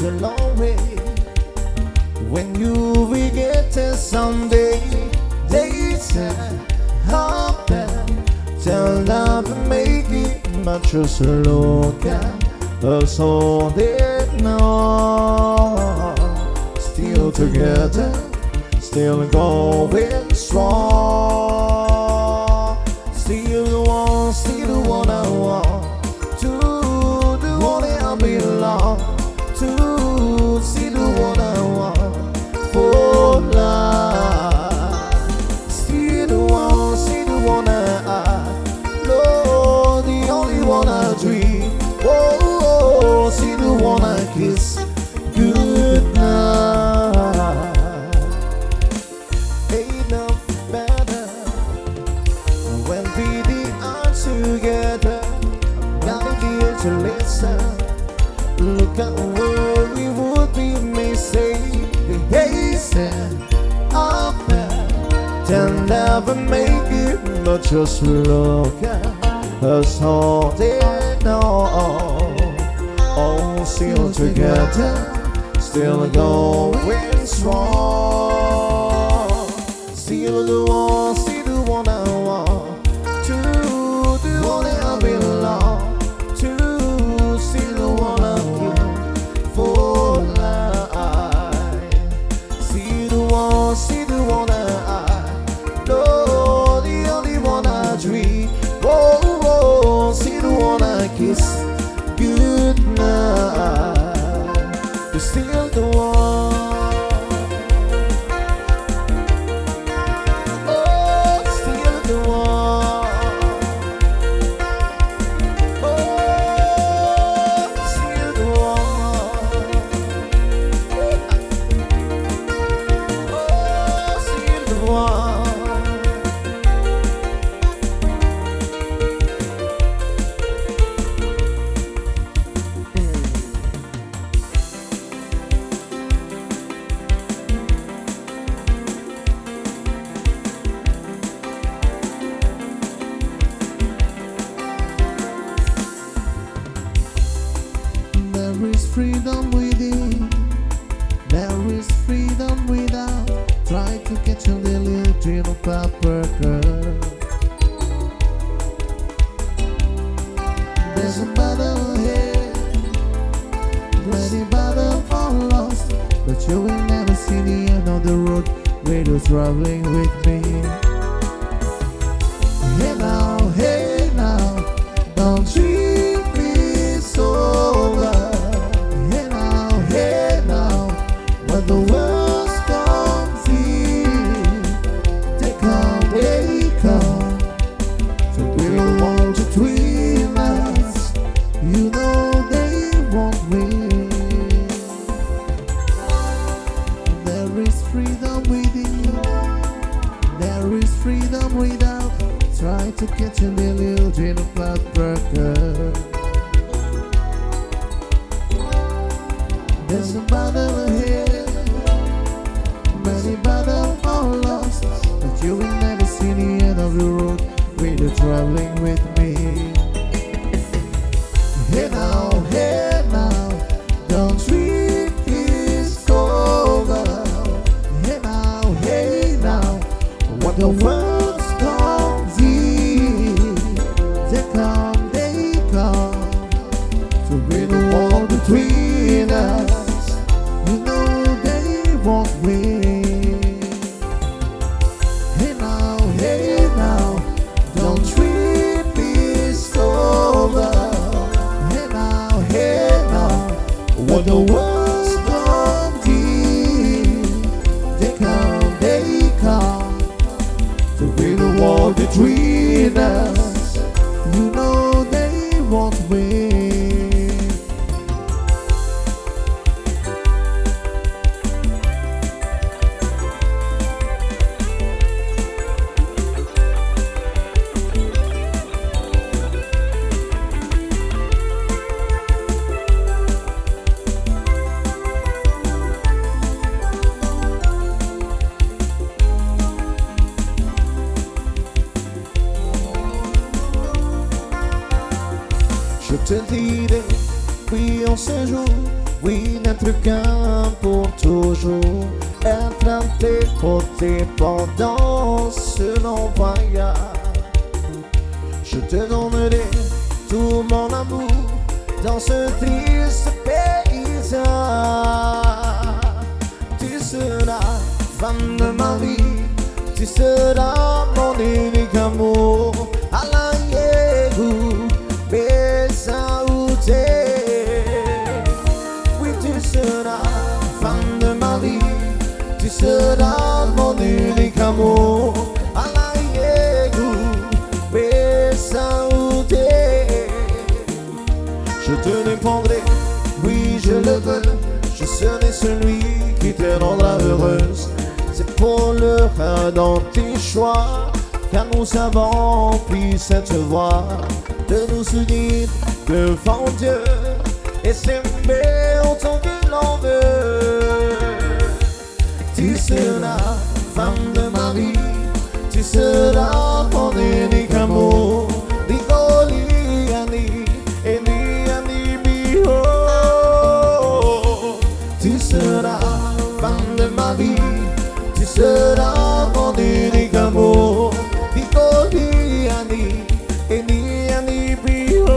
the long way. When you will get it someday, they said, how bad, tell them to make it, but just look at us all they know. Still together, still going strong. Still the one I want, to the one I belong, to see the one I want for life. Still the one I know, the only one I dream. Oh, see the one I kiss. Good night. Ain't nothing better when we are together. I'm not here to listen. Look at where we would be, may say. Hey, said, I'm bad. They'll never make it, but just look at us all they know. All still together, still going strong. Still the one I want, to the one I belong, to still the one I keep for life. See the one I know, the only one I dream. Oh, see the one I kiss. Good night. You're still the one. Oh, still the one. Oh, still the one. Oh, still the one. There is freedom within, there is freedom without. Try to catch a little dream of Papa girl. There's a battle ahead, plenty battle for lost, but you will never see the end of the road where you're traveling with me. Hey now, don't treat me so bad. Hey now, when the worst comes in, they come, to build a wall between us. You know they won't win. There is freedom within, there is freedom without. Try to catch a little dream of blood burger. There's a battle ahead, many battles are lost, but you will never see the end of the road when you're traveling with me. Hey now, don't treat this over. Hey now, what the world comes in, they come, to build a wall between us. You know they won't win. Hey now, don't treat me so bad. Hey now, what the worst comes in, they come, to build a wall between us. You know they won't win. Je te dirai, oui on se joue, Oui, n'être qu'un pour toujours, être à tes côtés pendant ce long voyage. Je te donnerai tout mon amour dans ce triste paysage. Tu seras femme de ma vie, tu seras mon unique amour. Alaïe-vous, Bessaouté. Oui, tu seras femme de ma vie, tu seras mon unique amour. Alaïe-vous, Bessaouté. Je te défendrai, oui je le veux. Je serai celui qui te rendra heureuse. C'est pour le cas dans tes choix, car nous avons pris cette voie de nous unir devant Dieu et s'aimer autant que l'on veut. Tu seras femme de ma vie, tu seras mon unique amour. Rigoli, Annie, Annie, Annie, Bio. Tu seras femme de ma vie, tu seras mon unique amour. Rigoli, Annie, Annie, Annie, Bio.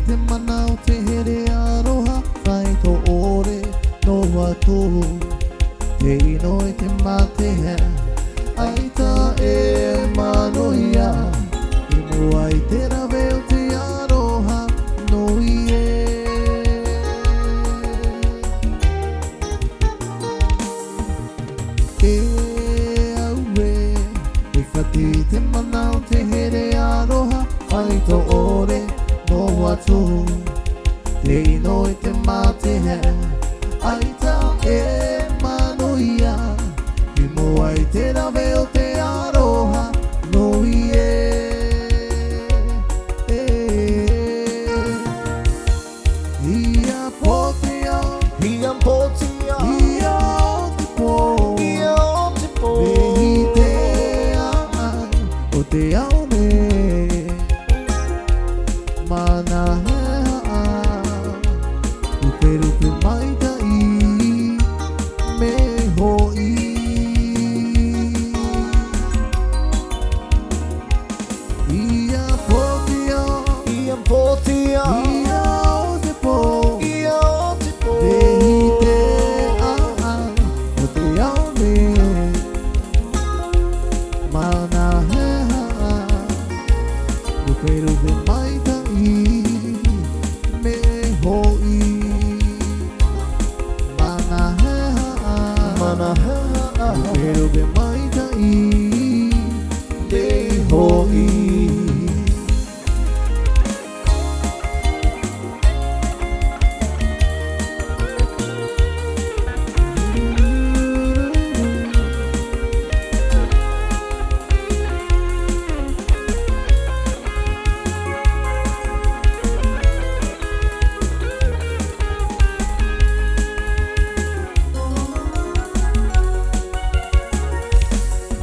Te manau te here aroha, whai to ore no watu. Te inoi te mate hea, aita e manoia. I mua i te raweo te aroha no ie. E aue, e whati te manau te here aroha, whai to ore no watu. Te inoi te mate hea, aita e manoia. I mua i te raweo te aroha no ie. Ia potea, Ia potia, ia o te pō. ia o te pō. Pehi te ai, o te aone. Mana hea, rupe rupe maita i, me hoi. Ia potia, Ia potia, ia o te pō. ia o te pō. Pehi te ai, o te aone. Mana hea, rupe rupe maita i, me hoi. Mana hea, Mana hea, rupe rupe maita i, te hoi.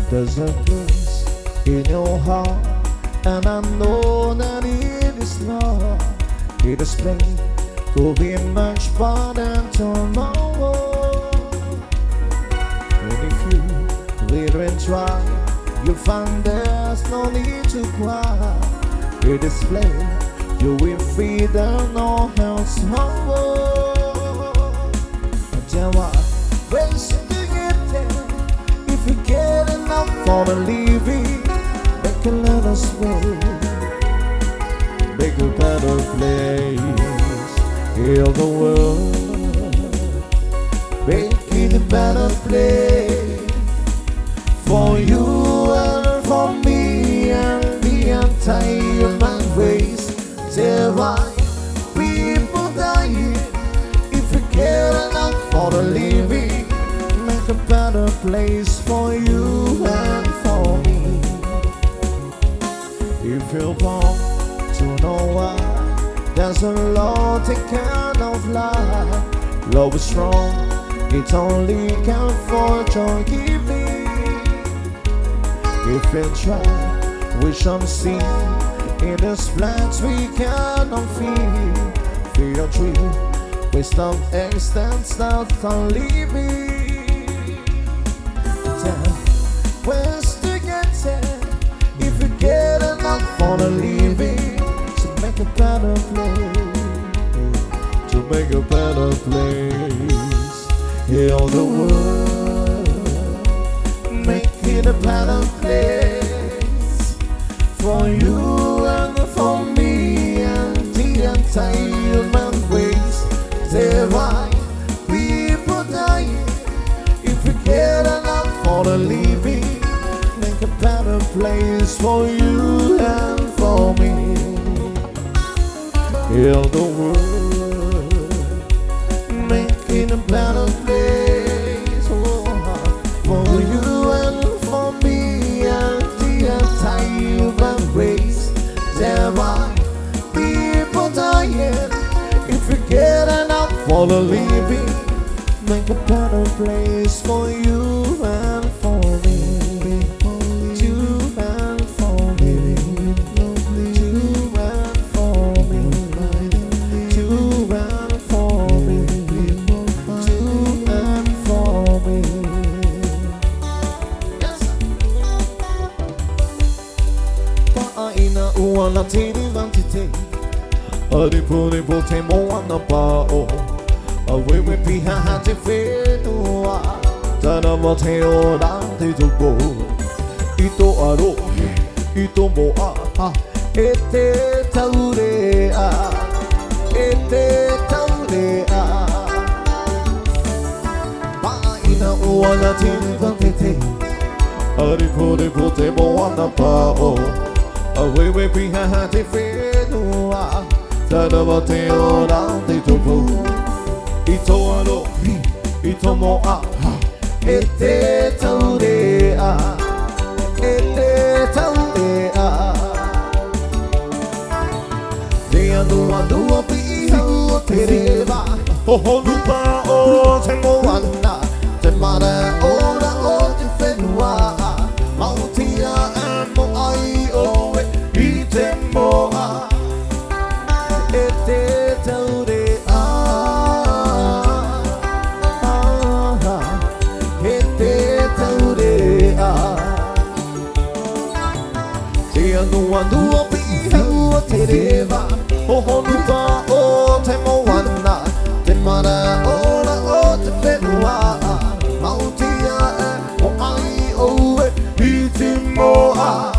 There's a place in your heart, and I know that it is love. It is plain, could be much more than tomorrow. And if you really and try, you'll find there's no need to cry. It is plain, you will feel there no else tomorrow. Tell what, where's you get there? If you get enough for the living, make a little space, make a better place. Heal the world, make it a better place for you and for me and the entire human race. There are people dying if we care enough for the living. Make a better place for you and for me. If you're born to know why, there's a lot that cannot lie. Love is strong, it only can fortune giving. If we try, we shall see. In this plans we cannot feel. Fear tree, wisdom extends out on living. Time ways to get there. If we get enough for the living, to make a better place, to make a better place. Heal the world, make it a better place for you and for me and the entire human race. There are people dying if we care enough for the living. Make a better place for you and for me. Heal the world, make it a better place for you and for me and the entire human race. There are people dying if we get enough for the living. Make a better place for you and for me. You and for me. You and for me. You and for me. You and for me. Yes. Paina uana tiri vantite. Adipuri pote moana pao. Away with piha hati fenua. Tana mote ora te tupo. Ito aro, ito moa. Ete taurea, ete taurea. Paina uana tiri vantite. Adipuri pote moana pao. Away with piha hati fenua. Tana mote ora te tupo. Ito aro, ito moa. Ete taurea, ete taurea. Te anua dua piha o te rewa. Hoho lupa o te moana. Te mara ora o te whenua. Mautia e mo ai o e i te moa. Ete taurea. Anua piha ua te rewa. Hoho lupa o te moana. Te mara ora o te whenua. Mautia e o ai o e i te moa.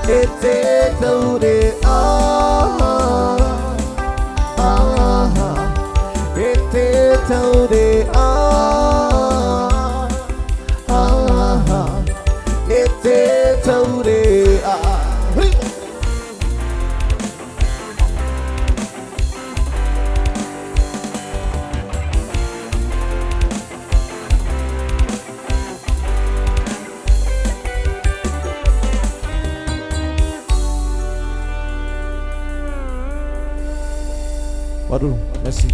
E te taurea. E te taurea. E te taurea. Waduh, merci.